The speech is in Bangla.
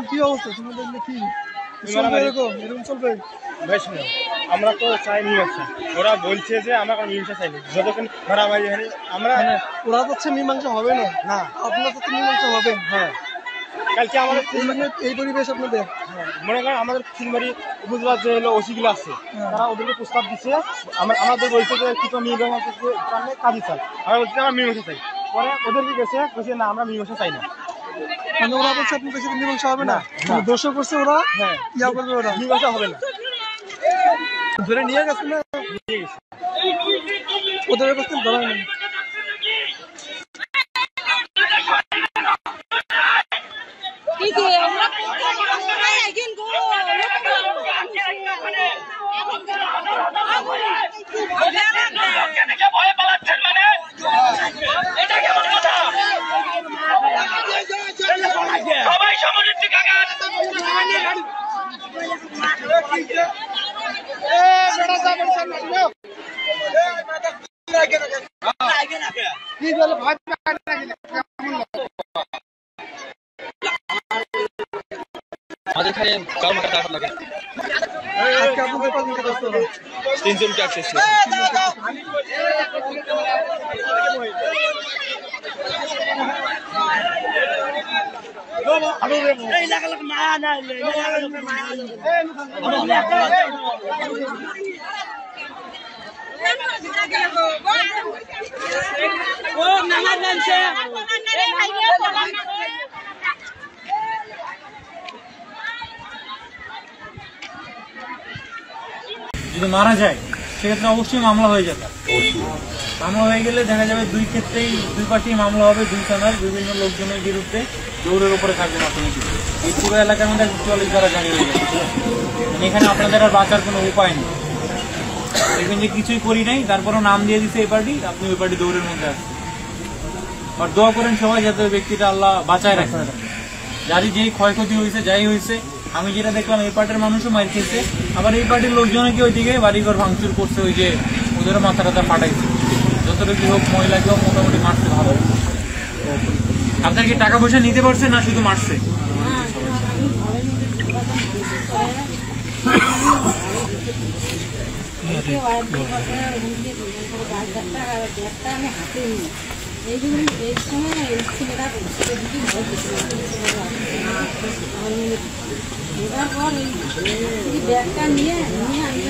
কি অবস্থা তোমাদের কি এরকম চলবে? আমরা তো চাই মীমাংসা, ওরা বলছে যে আমরা মীমাংসা চাইনি, যতক্ষণ মারামারি হয়নি আমরা ওরা যাচ্ছে মীমাংসা হবে না, না আপনার তো মীমাংসা হবে। হ্যাঁ, কালকে আমাদের এই পরিবেশ আপনাদের মনে করেন আমাদের চিলমারি উপজেলার যে হলো ওসিগুলো আছে তারা ওদেরকে প্রস্তাব দিচ্ছে, আমাদের বলছে যে কিছু মীমাংসা কাজই চাই, আমরা বলছি আমরা মীমাংসা চাই। পরে ওদেরকে গেছে বলছে না আমরা মীমাংসা চাই না, মানে ওরা বলছে আপনাদের সাথে মীমাংসা হবে না, দোষও করছে ওরা। হ্যাঁ, ইয়া করবে ওরা, মীমাংসা হবে না। ধরে নিয়ে গেছে না, নিয়ে গেছে ওদের অবস্থা ধরায় না। যদি মারা যায় সেক্ষেত্রে অবশ্যই মামলা হয়ে যাবে। মামলা হয়ে গেলে দেখা যাবে দুই ক্ষেত্রেই দুই পাশেই মামলা হবে, দুই থানার বিভিন্ন লোকজনের বিরুদ্ধে দৌড়ের উপরে থাকবে অর্থনীতি। এই পুরো এলাকার মধ্যে ৪৪ ধারা জারি হয়ে যাবে। এখানে আপনাদের আর বাঁচার কোনো উপায় নেই। দেখবেন যে কিছুই করি নাই, তারপরও নাম দিয়ে দিচ্ছে এই পার্টি, আপনি ওই পার্টি দৌড়ের মধ্যে আসছেন। আর দোয়া করেন সবাই যাতে ওই ব্যক্তিটা আল্লাহ বাঁচায় রাখে। যারই যেই ক্ষয়ক্ষতি হয়েছে যাই হয়েছে, আমি যেটা দেখলাম এই পার্টির মানুষও মার খেয়েছে, আবার এই পার্টির লোকজনকে ওইদিকে বাড়িঘর ভাঙচুর করছে, ওই যে ওদেরও মাথা টাথা ফাটাইছে। যতটুকু হোক মহিলাকেও মোটামুটি মারছে ভালো। আপনার কি টাকা পয়সা নিতে পারছে না শুধু মারছে? এবার পর ব্যাগটা নিয়ে আমি